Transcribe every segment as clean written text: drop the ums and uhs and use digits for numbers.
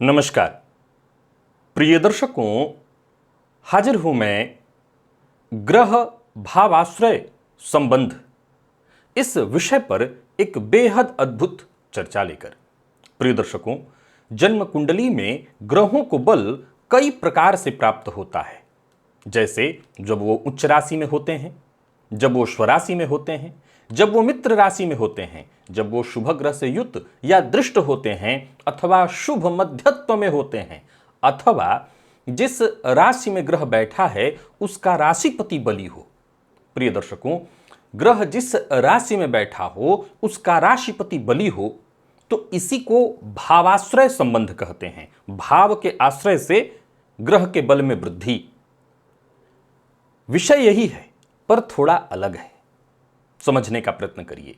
नमस्कार प्रिय दर्शकों, हाजिर हूं मैं ग्रह भावाश्रय संबंध इस विषय पर एक बेहद अद्भुत चर्चा लेकर। प्रिय दर्शकों, जन्म कुंडली में ग्रहों को बल कई प्रकार से प्राप्त होता है। जैसे जब वो उच्च राशि में होते हैं, जब वो स्वराशि में होते हैं, जब वो मित्र राशि में होते हैं, जब वो शुभ ग्रह से युक्त या दृष्ट होते हैं, अथवा शुभ मध्यत्व में होते हैं, अथवा जिस राशि में ग्रह बैठा है उसका राशिपति बली हो। प्रिय दर्शकों, ग्रह जिस राशि में बैठा हो उसका राशिपति बली हो तो इसी को भावाश्रय संबंध कहते हैं। भाव के आश्रय से ग्रह के बल में वृद्धि। विषय यही है पर थोड़ा अलग है, समझने का प्रयत्न करिए।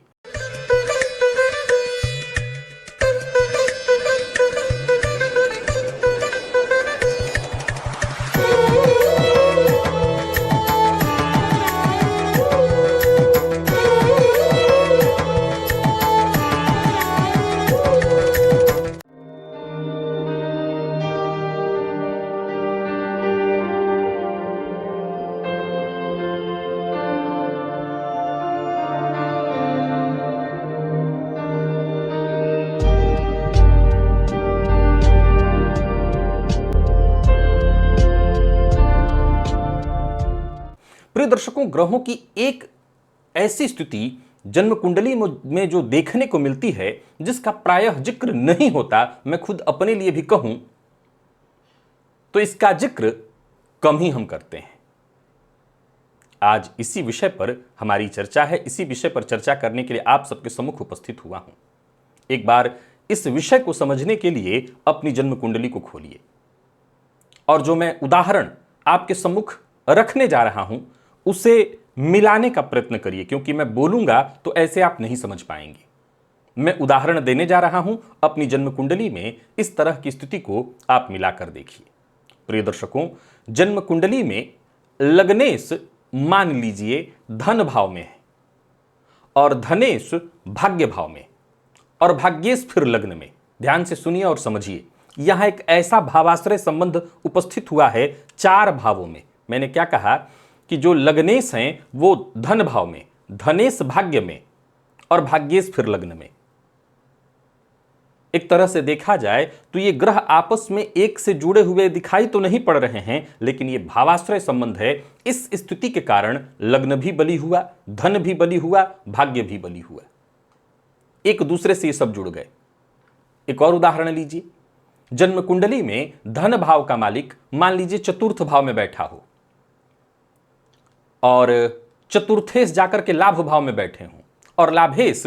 प्रिय दर्शकों, ग्रहों की एक ऐसी स्थिति जन्म कुंडली में जो देखने को मिलती है जिसका प्रायः जिक्र नहीं होता, मैं खुद अपने लिए भी कहूं तो इसका जिक्र कम ही हम करते हैं। आज इसी विषय पर हमारी चर्चा है। इसी विषय पर चर्चा करने के लिए आप सबके सम्मुख उपस्थित हुआ हूं। एक बार इस विषय को समझने के लिए अपनी जन्म कुंडली को खोलिए और जो मैं उदाहरण आपके सम्मुख रखने जा रहा हूं उसे मिलाने का प्रयत्न करिए, क्योंकि मैं बोलूंगा तो ऐसे आप नहीं समझ पाएंगे। मैं उदाहरण देने जा रहा हूं अपनी जन्म कुंडली में, इस तरह की स्थिति को आप मिलाकर देखिए। प्रिय दर्शकों, जन्म कुंडली में लग्नेश मान लीजिए धन भाव में है और धनेश भाग्य भाव में और भाग्येश फिर लग्न में। ध्यान से सुनिए और समझिए, यहां एक ऐसा भावाश्रय संबंध उपस्थित हुआ है 4 भावों में। मैंने क्या कहा कि जो लग्नेश हैं वो धन भाव में, धनेश भाग्य में और भाग्येश फिर लग्न में। एक तरह से देखा जाए तो ये ग्रह आपस में एक से जुड़े हुए दिखाई तो नहीं पड़ रहे हैं, लेकिन ये भावाश्रय संबंध है। इस स्थिति के कारण लग्न भी बली हुआ, धन भी बली हुआ, भाग्य भी बली हुआ। एक दूसरे से ये सब जुड़ गए। एक और उदाहरण लीजिए। जन्म कुंडली में धन भाव का मालिक मान लीजिए चतुर्थ भाव में बैठा हो और चतुर्थेश जाकर के लाभ भाव में बैठे हों और लाभेश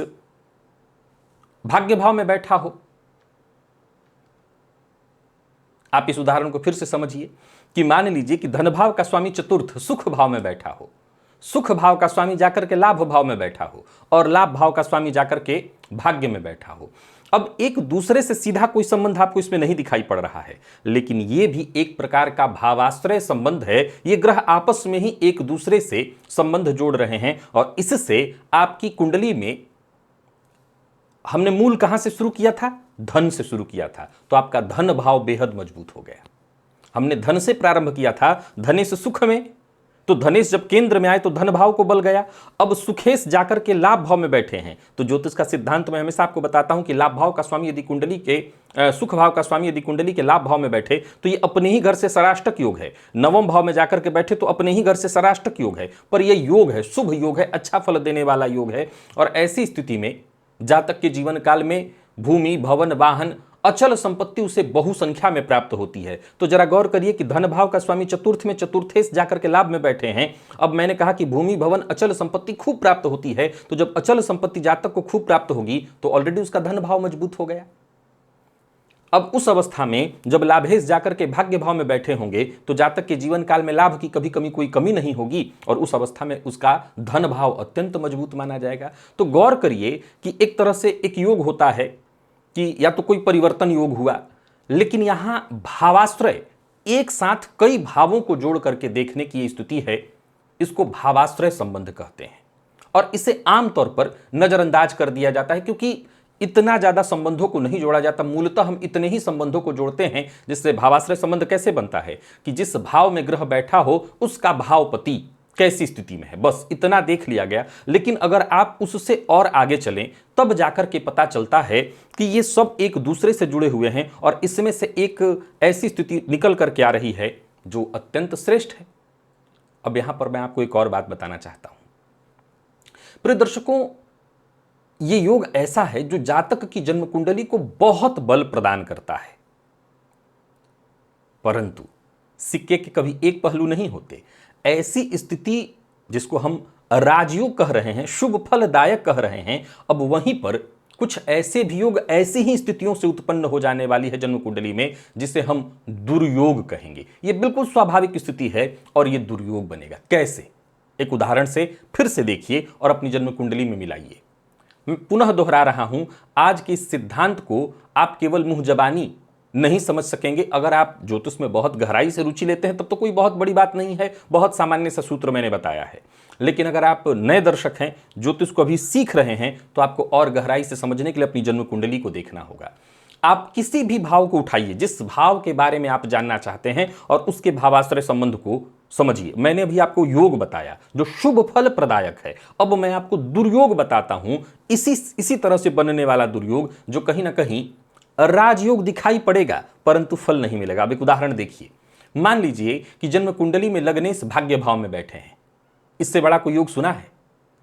भाग्य भाव में बैठा हो। आप इस उदाहरण को फिर से समझिए कि मान लीजिए कि धन भाव का स्वामी चतुर्थ सुख भाव में बैठा हो, सुख भाव का स्वामी जाकर के लाभ भाव में बैठा हो और लाभ भाव का स्वामी जाकर के भाग्य में बैठा हो। अब एक दूसरे से सीधा कोई संबंध आपको इसमें नहीं दिखाई पड़ रहा है, लेकिन यह भी एक प्रकार का भावाश्रय संबंध है। ये ग्रह आपस में ही एक दूसरे से संबंध जोड़ रहे हैं और इससे आपकी कुंडली में हमने मूल कहां से शुरू किया था? धन से शुरू किया था, तो आपका धन भाव बेहद मजबूत हो गया। हमने धन से प्रारंभ किया था, धनेश सुख में, तो धनेश जब केंद्र में आए तो धन भाव को बल गया। अब सुखेश जाकर के लाभ भाव में बैठे हैं, तो ज्योतिष का सिद्धांत मैं हमेशा आपको बताता हूं कि लाभ भाव का स्वामी यदि कुंडली के सुख भाव का स्वामी यदि कुंडली के लाभ भाव में बैठे तो ये अपने ही घर से सराष्टक योग है। नवम भाव में जाकर के बैठे तो अपने ही घर से सराष्टक योग है, पर यह योग है, शुभ योग है, अच्छा फल देने वाला योग है। और ऐसी स्थिति में जातक के जीवन काल में भूमि, भवन, वाहन, अचल संपत्ति उसे बहुसंख्या में प्राप्त होती है। तो जरा गौर करिए कि धन भाव का स्वामी चतुर्थ में चतुर्थेश जाकर के लाभ में बैठे हैं। अब मैंने कहा कि भूमि, भवन, अचल संपत्ति खूब प्राप्त होती है, तो जब अचल संपत्ति जातक को खूब प्राप्त होगी तो ऑलरेडी उसका धन भाव मजबूत हो गया। अब उस अवस्था में जब लाभेश जाकर के भाग्य भाव में बैठे होंगे तो जातक के जीवन काल में लाभ की कभी कोई कमी नहीं होगी और उस अवस्था में उसका धन भाव अत्यंत मजबूत माना जाएगा। तो गौर करिए कि एक तरह से एक योग होता है कि या तो कोई परिवर्तन योग हुआ, लेकिन यहां भावाश्रय एक साथ कई भावों को जोड़ करके देखने की स्थिति है। इसको भावाश्रय संबंध कहते हैं और इसे आमतौर पर नजरअंदाज कर दिया जाता है, क्योंकि इतना ज्यादा संबंधों को नहीं जोड़ा जाता। मूलतः हम इतने ही संबंधों को जोड़ते हैं। जिससे भावाश्रय संबंध कैसे बनता है कि जिस भाव में ग्रह बैठा हो उसका भावपति कैसी स्थिति में है, बस इतना देख लिया गया। लेकिन अगर आप उससे और आगे चलें तब जाकर के पता चलता है कि ये सब एक दूसरे से जुड़े हुए हैं और इसमें से एक ऐसी स्थिति निकल करके आ रही है जो अत्यंत श्रेष्ठ है। अब यहां पर मैं आपको एक और बात बताना चाहता हूं। प्रिय दर्शकों, ये योग ऐसा है जो जातक की जन्म कुंडली को बहुत बल प्रदान करता है, परंतु सिक्के के कभी एक पहलू नहीं होते। ऐसी स्थिति जिसको हम राजयोग कह रहे हैं, शुभ फलदायक कह रहे हैं, अब वहीं पर कुछ ऐसे भी योग ऐसी ही स्थितियों से उत्पन्न हो जाने वाली है जन्म कुंडली में जिसे हम दुर्योग कहेंगे। यह बिल्कुल स्वाभाविक स्थिति है और यह दुर्योग बनेगा। कैसे? एक उदाहरण से फिर से देखिए और अपनी जन्म कुंडली में मिलाइए। मैं पुनः दोहरा रहा हूं, आज के इस सिद्धांत को आप केवल मुंह जबानी नहीं समझ सकेंगे। अगर आप ज्योतिष में बहुत गहराई से रुचि लेते हैं तब तो कोई बहुत बड़ी बात नहीं है, बहुत सामान्य सा सूत्र मैंने बताया है। लेकिन अगर आप नए दर्शक हैं, ज्योतिष को अभी सीख रहे हैं, तो आपको और गहराई से समझने के लिए अपनी जन्म कुंडली को देखना होगा। आप किसी भी भाव को उठाइए जिस भाव के बारे में आप जानना चाहते हैं और उसके भावाश्रय संबंध को समझिए। मैंने अभी आपको योग बताया जो शुभ फल प्रदायक है, अब मैं आपको दुर्योग बताता हूं। इसी तरह से बनने वाला दुर्योग जो कहीं ना कहीं राजयोग दिखाई पड़ेगा परंतु फल नहीं मिलेगा। अब एक उदाहरण देखिए। मान लीजिए कि जन्म कुंडली में लग्नेश भाग्य भाव में बैठे हैं। इससे बड़ा कोई योग सुना है?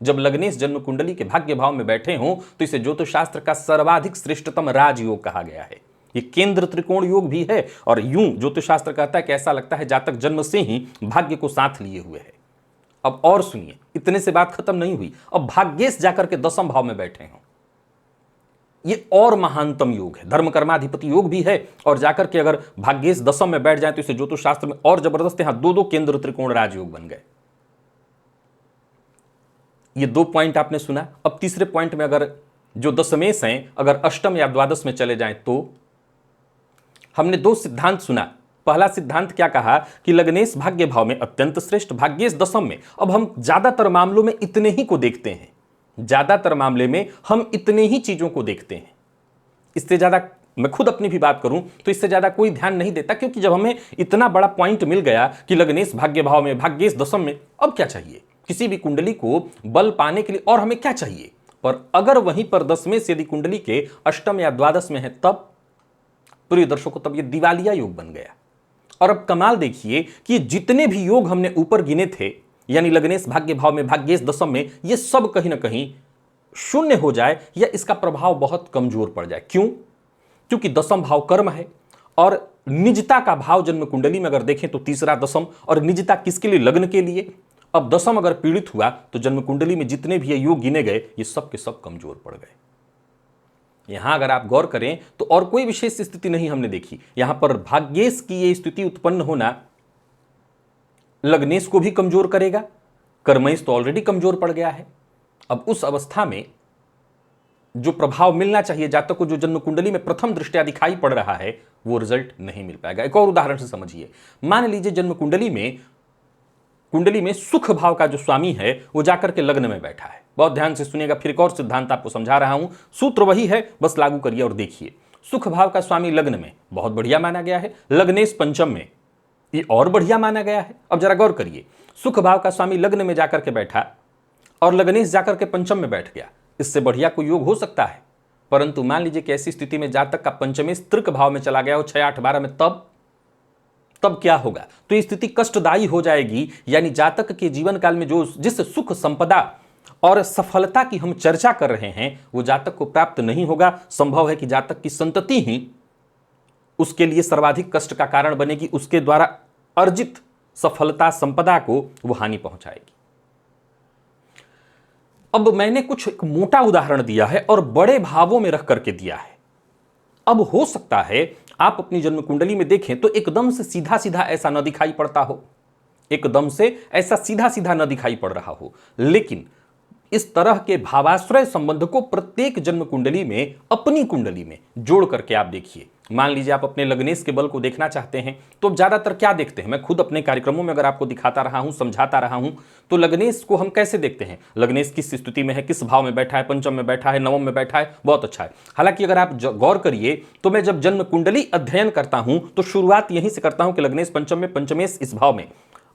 जब लग्नेश जन्म कुंडली के भाग्य भाव में बैठे हों तो इसे ज्योतिष शास्त्र का सर्वाधिक श्रेष्ठतम राजयोग कहा गया है। ये केंद्र त्रिकोण योग भी है और यूं ज्योतिष शास्त्र कहता है कि ऐसा लगता है जातक जन्म से ही भाग्य को साथ लिए हुए है। अब और सुनिए, इतने से बात खत्म नहीं हुई। अब भाग्येश जाकर के दसम भाव में बैठे हों, ये और महानतम योग है, धर्म कर्माधिपति योग भी है। और जाकर के अगर भाग्येश दसम में बैठ जाए तो इसे ज्योतिष शास्त्र में और जबरदस्त यहां दो केंद्र त्रिकोण राजयोग बन गए। ये 2 पॉइंट आपने सुना। अब तीसरे पॉइंट में अगर जो दशमेश हैं अगर अष्टम या द्वादश में चले जाएं तो हमने 2 सिद्धांत सुना। पहला सिद्धांत क्या कहा कि लग्नेश भाग्य भाव में अत्यंत श्रेष्ठ, भाग्येश दशम में। अब हम ज्यादातर मामलों में इतने ही को देखते हैं, ज्यादातर मामले में हम इतने ही चीजों को देखते हैं। इससे ज्यादा मैं खुद अपनी भी बात करूं तो इससे ज्यादा कोई ध्यान नहीं देता, क्योंकि जब हमें इतना बड़ा पॉइंट मिल गया कि लग्नेश भाग्य भाव में, भाग्येश दशम में, अब क्या चाहिए? किसी भी कुंडली को बल पाने के लिए और हमें क्या चाहिए? पर अगर वहीं पर दशमेश यदि कुंडली के अष्टम या द्वादश में है तब प्रिय दर्शकों तब ये दिवालिया योग बन गया। और अब कमाल देखिए कि जितने भी योग हमने ऊपर गिने थे, यानी लग्नेश भाग्य भाव में, भाग्येश दशम में, ये सब कहीं ना कहीं शून्य हो जाए या इसका प्रभाव बहुत कमजोर पड़ जाए। क्यों? क्योंकि दशम भाव कर्म है और निजता का भाव जन्म कुंडली में अगर देखें तो तीसरा दशम, और निजता किसके लिए? लग्न के लिए। अब दशम अगर पीड़ित हुआ तो जन्म कुंडली में जितने भी ये योग गिने गए ये सब के सब कमजोर पड़ गए। यहां अगर आप गौर करें तो और कोई विशेष स्थिति नहीं हमने देखी। यहां पर भाग्येश की ये स्थिति उत्पन्न होना लग्नेश को भी कमजोर करेगा, कर्मेश तो ऑलरेडी कमजोर पड़ गया है। अब उस अवस्था में जो प्रभाव मिलना चाहिए जातक को, जो जन्म कुंडली में प्रथम दृष्टया दिखाई पड़ रहा है, वो रिजल्ट नहीं मिल पाएगा। एक और उदाहरण से समझिए। मान लीजिए जन्म कुंडली में सुख भाव का जो स्वामी है वो जाकर के लग्न में बैठा है। बहुत ध्यान से सुनिएगा, फिर एक और सिद्धांत आपको समझा रहा हूं, सूत्र वही है, बस लागू करिए और देखिए। सुख भाव का स्वामी लग्न में बहुत बढ़िया माना गया है, लग्नेश पंचम में ये और बढ़िया माना गया है। अब जरा गौर करिए, सुख भाव का स्वामी लग्न में जाकर के बैठा और लग्नेश जाकर के पंचम में बैठ गया, इससे बढ़िया कोई योग हो सकता है? परंतु मान लीजिए कि ऐसी स्थिति में जातक का पंचमेश तृक भाव में चला गया हो 6, 8, 12 में, तब क्या होगा? तो ये स्थिति कष्टदायी हो जाएगी। यानी जातक के जीवन काल में जिस सुख संपदा और सफलता की हम चर्चा कर रहे हैं वो जातक को प्राप्त नहीं होगा। संभव है कि जातक की संतति ही उसके लिए सर्वाधिक कष्ट का कारण बनेगी, उसके द्वारा अर्जित सफलता संपदा को वो हानि पहुंचाएगी। अब मैंने कुछ एक मोटा उदाहरण दिया है और बड़े भावों में रख करके दिया है। अब हो सकता है आप अपनी जन्म कुंडली में देखें तो एकदम से सीधा सीधा ऐसा न दिखाई पड़ता हो, एकदम से ऐसा सीधा सीधा न दिखाई पड़ रहा हो, लेकिन इस तरह के भावाश्रय संबंध को प्रत्येक जन्म कुंडली में, अपनी कुंडली में जोड़ करके आप देखिए मान लीजिए आप अपने लग्नेश के बल को देखना चाहते हैं तो ज़्यादातर क्या देखते हैं, मैं खुद अपने कार्यक्रमों में अगर आपको दिखाता रहा हूं, समझाता रहा हूं, तो लग्नेश को हम कैसे देखते हैं, लग्नेश किस स्थिति में है, किस भाव में बैठा है, पंचम में बैठा है, नवम में बैठा है, बहुत अच्छा है। हालांकि अगर आप गौर करिए तो मैं जब जन्म कुंडली अध्ययन करता हूं तो शुरुआत यहीं से करता हूं कि लग्नेश पंचम में, पंचमेश इस भाव में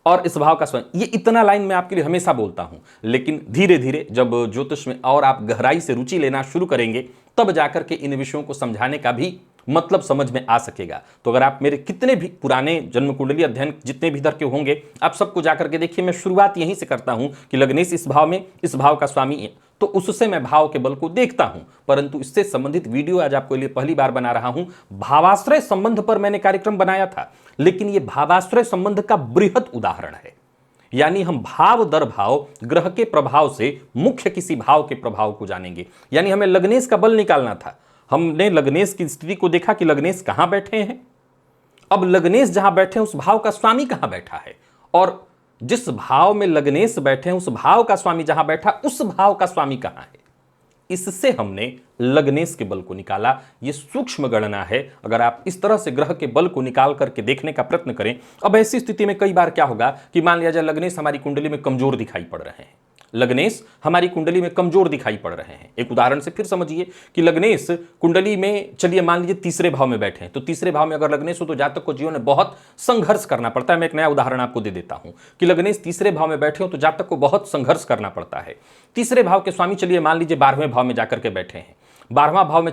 और इस भाव का स्वयं, ये इतना लाइन मैं आपके लिए हमेशा बोलता हूं। लेकिन धीरे धीरे जब ज्योतिष में और आप गहराई से रुचि लेना शुरू करेंगे तब जाकर के इन विषयों को समझाने का भी मतलब समझ में आ सकेगा। तो अगर आप मेरे कितने भी पुराने जन्म कुंडली अध्ययन जितने भी इधर के होंगे आप सबको जाकर के देखिए, मैं शुरुआत यहीं से करता हूं कि लग्नेश इस भाव में, इस भाव का स्वामी, तो उससे मैं भाव के बल को देखता हूं। परंतु इससे संबंधित वीडियो आज आपके लिए पहली बार बना रहा हूं। भावाश्रय संबंध पर मैंने कार्यक्रम बनाया था, लेकिन यह भावाश्रय संबंध का बृहद उदाहरण है। यानी हम भाव दर भाव ग्रह के प्रभाव से मुख्य किसी भाव के प्रभाव को जानेंगे। यानी हमें लग्नेश का बल निकालना था, हमने लग्नेश की स्थिति को देखा कि लग्नेश कहां बैठे हैं, अब लग्नेश जहां बैठे हैं उस भाव का स्वामी कहां बैठा है, और जिस भाव में लग्नेश बैठे हैं उस भाव का स्वामी जहां बैठा उस भाव का स्वामी कहां है। इससे हमने लग्नेश के बल को निकाला। यह सूक्ष्म गणना है, अगर आप इस तरह से ग्रह के बल को निकाल करके देखने का प्रयत्न करें। अब ऐसी स्थिति में कई बार क्या होगा कि मान लिया जाए लग्नेश हमारी कुंडली में कमजोर दिखाई पड़ रहे हैं, लग्नेश हमारी कुंडली में कमजोर दिखाई पड़ रहे हैं। एक उदाहरण से फिर समझिए कि लग्नेश कुंडली में, चलिए मान लीजिए तीसरे भाव में बैठे हैं, तो तीसरे भाव में अगर लग्नेश हो तो जातक को जीवन में बहुत संघर्ष करना पड़ता है। मैं एक नया उदाहरण आपको दे देता हूं कि लग्नेश तीसरे भाव में बैठे हो तो जातक को बहुत संघर्ष करना पड़ता है। तीसरे भाव के स्वामी चलिए मान लीजिए 12वें भाव में जाकर के बैठे हैं, 12वें भाव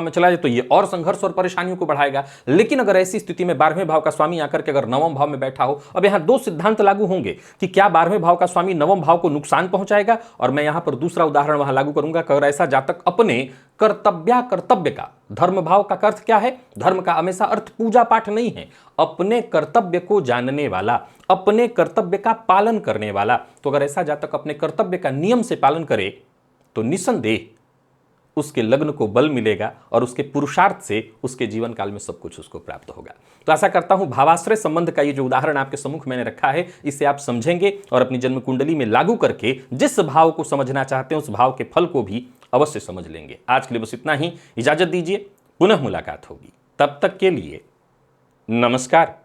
में चला जाए तो ये और संघर्ष और परेशानियों को बढ़ाएगा। लेकिन अगर ऐसी स्थिति में 12वें भाव का स्वामी आकर के अगर 9वें भाव में बैठा हो, अब यहां दो सिद्धांत लागू होंगे कि क्या 12वें भाव का स्वामी 9वें भाव को नुकसान पहुंचाएगा, और मैं यहां पर दूसरा उदाहरण वहां लागू करूंगा कि अगर ऐसा जातक अपने कर्तव्य का, धर्म भाव का अर्थ क्या है, धर्म का हमेशा अर्थ पूजा पाठ नहीं है, अपने कर्तव्य को जानने वाला, अपने कर्तव्य का पालन करने वाला, तो अगर ऐसा जातक अपने कर्तव्य का नियम से पालन करे तो निसंदेह उसके लग्न को बल मिलेगा और उसके पुरुषार्थ से उसके जीवन काल में सब कुछ उसको प्राप्त होगा। तो आशा करता हूं भावाश्रय संबंध का ये जो उदाहरण आपके सम्मुख मैंने रखा है इसे आप समझेंगे और अपनी जन्म कुंडली में लागू करके जिस भाव को समझना चाहते हैं उस भाव के फल को भी अवश्य समझ लेंगे। आज के लिए बस इतना ही, इजाजत दीजिए, पुनः मुलाकात होगी, तब तक के लिए नमस्कार।